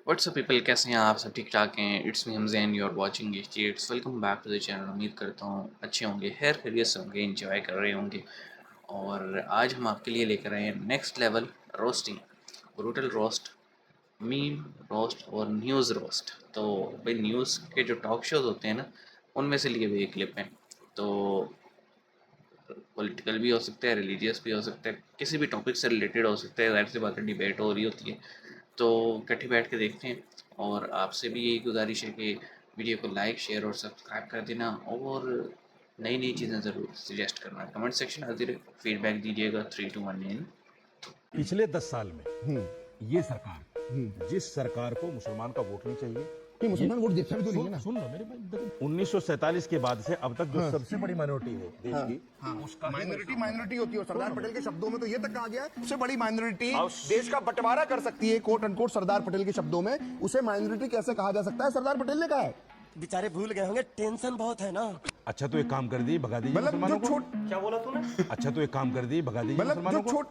WhatsApp people, कैसे हैं आप? सब ठीक ठाक हैं? It's me Hamzain, you are watching it's welcome back to the channel. उम्मीद करता हूँ अच्छे होंगे, खैर खैरियत से होंगे, एंजॉय कर रहे होंगे। और आज हम आपके लिए लेकर आए हैं next level roasting, brutal roast, meme roast और न्यूज़ रोस्ट। तो भाई न्यूज़ के जो टॉक शोज होते हैं ना, उनमें से लिए हुए क्लिप हैं। तो पॉलिटिकल भी हो सकता है, रिलीजियस भी हो सकता है, किसी भी टॉपिक से रिलेटेड हो सकता है। ज़ाहिर सी बात है, डिबेट हो रही होती है, तो इकट्ठे बैठ के देखते हैं। और आपसे भी यही गुजारिश है कि वीडियो को लाइक, शेयर और सब्सक्राइब कर देना, और नई नई चीज़ें ज़रूर सजेस्ट करना। कमेंट सेक्शन हाजिर है, फीडबैक दीजिएगा। 3 2 1 इन। पिछले 10 साल में ये सरकार, जिस सरकार को मुसलमान का वोट नहीं चाहिए, कि मुसलमान वोट देता भी तो नहीं है ना। सुन लो मेरे भाई, 1947 के बाद से अब तक जो सबसे बड़ी माइनॉरिटी है देश की, उसका माइनॉरिटी होती है। और सरदार पटेल के शब्दों में तो ये तक कहा गया है, सबसे बड़ी माइनॉरिटी देश का बंटवारा कर सकती है, कोट अनकोट। सरदार पटेल के शब्दों में उसे माइनॉरिटी कैसे कहा जा सकता है? सरदार पटेल ने कहा है। बेचारे भूल गए होंगे, टेंशन बहुत है ना। अच्छा तो एक काम कर दी, भगा दीजिए मतलब मुसलमानों जो को। छोट क्या बोला तूने? अच्छा तो एक काम कर दी, भगा दीजिए मतलब मुसलमानों जो को। छोट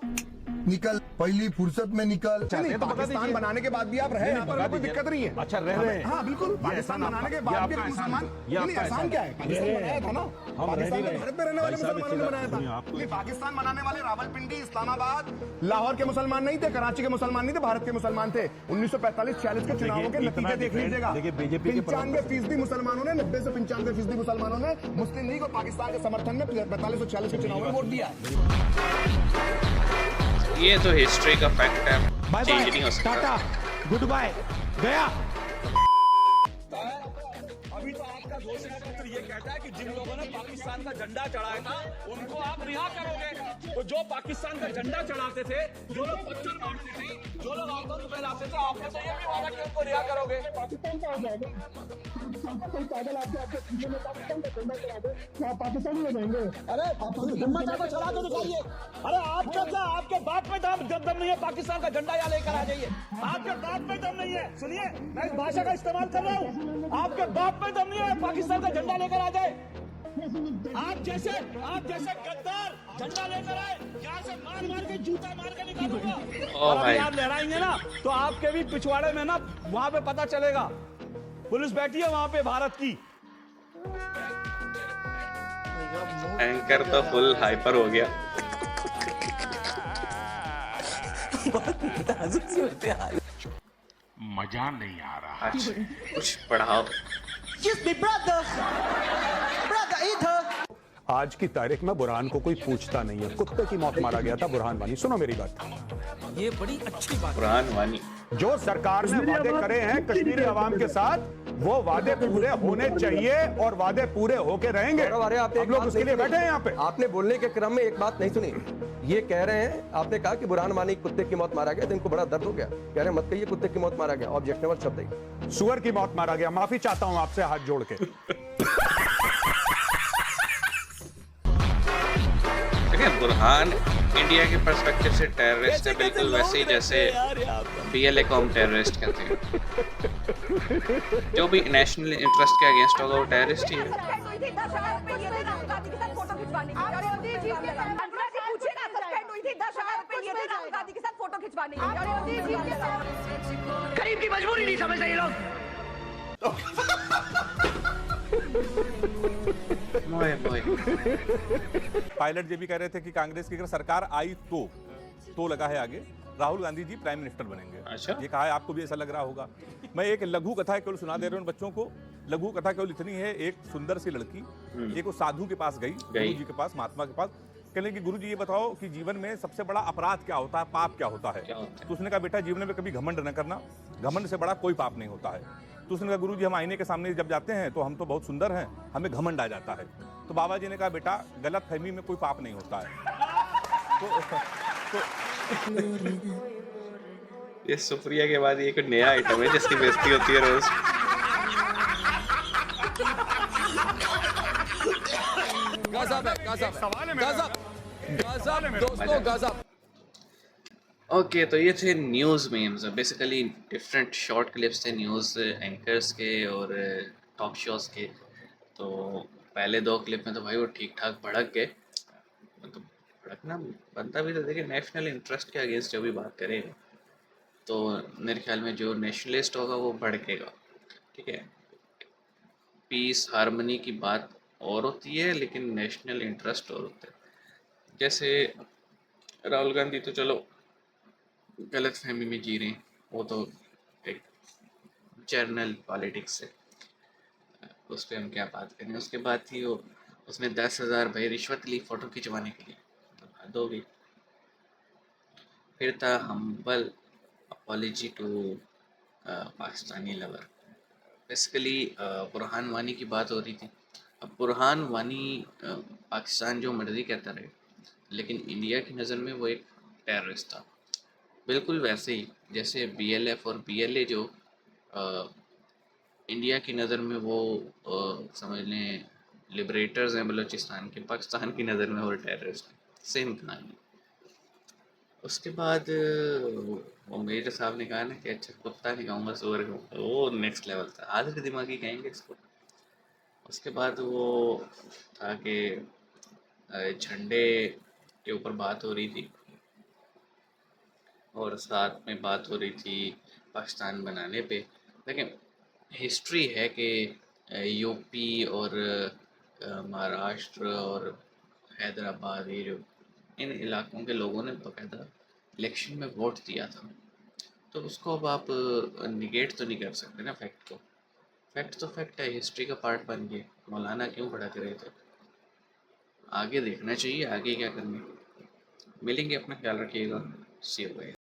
निकल, पहली फुर्सत में निकल। चाहते हैं तो भगा पाकिस्तान दीजिए। बनाने के बाद भी आप रहे, यहाँ पर भगा कोई दीजिए। दिक्कत नहीं है। अच्छा रह रहे हैं। हाँ बिल्कुल, पाकिस्तान एहसान बनाने के आपका- बाद भी ये आपका मुसलमान। एहसान- ये नहीं, आपका एहसान क्या है? पाकिस्तान बनाया था ना। हम रह पाकिस्तान नहीं में रहे। भारत में रहने वाले भाई साहब, मुसलमानों ने बनाया सुनिए, था। आपको- नहीं, पाकिस्तान बनाने वाले रावलपिंडी, इस्लामाबाद, लाहौर के मुसलमान नहीं थे, कराची के मुसलमान नहीं थे, भारत के मुसलमान थे। 1945-46 के चुनावों के इतना नतीजे देख डिफरेंट- लीजिएगा। देखिए, बीजेपी के 95% मुसलमानों ने, 90 से 95% मुसलमानों ने मुस्लिम लीग और पाकिस्तान के समर्थन में 45 और 46 के चुनाव में वोट दिया। ये तो हिस्ट्री का फैक्ट है, बाय चेंज बाय, नहीं हो सकता। टाटा, गुड बाय, गया। अभी तो आपका घोषणा पत्र ये कहता है कि जिन लोगों ने पाकिस्तान का झंडा चढ़ाया था उनको आप रिहा करोगे। तो जो पाकिस्तान का झंडा चढ़ाते थे, जो लोग पत्थर मारते थे, जो लोग आतंक फैलाते थे, आपने तो ये भी वादा कि उनको रिहा करोगे। पाकिस्तान का आ जाएगा, कोई पैदल आपके पीछे में पाकिस्तान का झंडा चढ़ा दे, क्या आप पाकिस्तानी हो जाएंगे? अरे हिम्मत है तो चला के दिखाइए। अरे आपका क्या, आपके बाप में दम नहीं है पाकिस्तान का झंडा यहाँ लेकर आ जाइए। आपके बाप में दम नहीं है। सुनिए, मैं इस भाषा का इस्तेमाल कर रहा हूँ। आपके बाप में दम नहीं है, पाकिस्तान का झंडा लेकर आ जाए। आप जैसे गद्दार झंडा लेकर आए, यहाँ से मार मार के, जूता मार के निकालूंगा। और अभी आप लहराएंगे ना तो आपके भी पिछवाड़े में ना, वहाँ पे पता चलेगा। पुलिस बैठी है वहाँ पे भारत की। एंकर तो फुल हाइपर हो गया। मजा नहीं आ रहा। अच्छा, कुछ पढ़ाओ। आज की तारीख में बुरहान को कोई पूछता नहीं है। कुत्ते की मौत मारा गया था बुरहान वानी। सुनो मेरी बात, ये बड़ी अच्छी बात। कुरान वानी। जो सरकार ने वादे करे हैं कश्मीरी आवाम के साथ, वो वादे पूरे होने चाहिए और वादे पूरे होके रहेंगे। अरे आप हम लोग उसके लिए बैठे हैं यहाँ पे। आपने बोलने के क्रम में एक बात नहीं सुनी। ये कह रहे हैं, आपने कहा कि बुरहान वानी कुत्ते की मौत मारा गया, तो इनको बड़ा दर्द हो गया। कह रहे हैं मत कहिए कुत्ते की मौत मारा गया, ऑब्जेक्शनेबल शब्द है। सुअर की मौत मारा गया। माफी चाहता हूँ आपसे हाथ जोड़ के। देखिए, बुरहान इंडिया के पर्सपेक्टिव से टेररिस्ट है, बिल्कुल वैसे ही जैसे BLA कौम टेररिस्ट कहते हैं। जो भी नेशनल इंटरेस्ट के अगेंस्ट होगा वो टेररिस्ट ही है। गरीब की मजबूरी नहीं समझते ये लोग। पायलट ये भी कह रहे थे कि कांग्रेस की अगर सरकार आई तो लगा है आगे राहुल गांधी जी प्राइम मिनिस्टर बनेंगे। अच्छा। ये कहा है, आपको भी ऐसा लग रहा होगा। मैं एक लघु कथा केवल सुना दे रहा हूँ बच्चों को। लघु कथा केवल इतनी है, एक सुंदर सी लड़की एक वो साधु के पास गई, गुरु जी के पास, महात्मा के पास। कहने कि गुरु जी ये बताओ कि जीवन में सबसे बड़ा अपराध क्या होता है, पाप क्या होता है? तो उसने कहा बेटा जीवन में कभी घमंड न करना, घमंड से बड़ा कोई पाप नहीं होता है। तो उसने कहा गुरु जी हम आईने के सामने जब जाते हैं तो हम तो बहुत सुंदर हैं, हमें घमंड आ जाता है। तो बाबा जी ने कहा बेटा गलत फहमी में कोई पाप नहीं होता है। ये सुप्रिया के बाद ये कोई नया आइटम है जिसकी बेइज्जती होती है रोज। ओके, तो ये थे news memes. Basically different short clips थे न्यूज़ एंकर्स के और टॉक शोज़ के। तो पहले 2 क्लिप में तो भाई वो ठीक ठाक भड़क गए, मतलब भड़कना बनता भी, तो देखिए नेशनल इंटरेस्ट के अगेंस्ट जो भी बात करेगा तो मेरे ख्याल में जो नेशनलिस्ट होगा वो भड़केगा। ठीक है, पीस हार्मनी की बात और होती है लेकिन नेशनल इंटरेस्ट और होता है। जैसे राहुल गांधी तो चलो गलत फहमी में जी रहे हैं, वो तो एक जर्नल पॉलिटिक्स है, उस पर हम क्या बात करें। उसके बाद थी वो, उसने 10,000 भाई रिश्वत ली फ़ोटो खिंचवाने के लिए, तो हद हो गई। फिर था humble apology to Pakistani lover. Basically Burhan Wani की बात हो रही थी। अब बुरहान वानी पाकिस्तान जो मर्जी कहता रहे, लेकिन इंडिया की नज़र में वो एक टेररिस्ट था। बिल्कुल वैसे ही जैसे BLF और BLA जो इंडिया की नज़र में वो समझ लें लिबरेटर्स हैं बलूचिस्तान के, पाकिस्तान की नज़र में वो टेररिस्ट हैं। सेम कहानी। उसके बाद वो मेजर साहब ने कहा ना कि अच्छा कुत्ता नहीं कहूँगा सुअर कहूँगा, वो नेक्स्ट लेवल था, आधे दिमागी कहेंगे इसको। उसके बाद वो था कि झंडे के ऊपर बात हो रही थी और साथ में बात हो रही थी पाकिस्तान बनाने पे। लेकिन हिस्ट्री है कि यूपी और महाराष्ट्र और हैदराबाद, ये जो इन इलाकों के लोगों ने बाकायदा इलेक्शन में वोट दिया था, तो उसको अब आप निगेट तो नहीं कर सकते ना फैक्ट को। फैक्ट तो फैक्ट है, हिस्ट्री का पार्ट बन गए। मौलाना क्यों भड़क रहे थे, आगे देखना चाहिए आगे क्या करना है। मिलेंगे, अपना ख्याल रखिएगा। सी यू।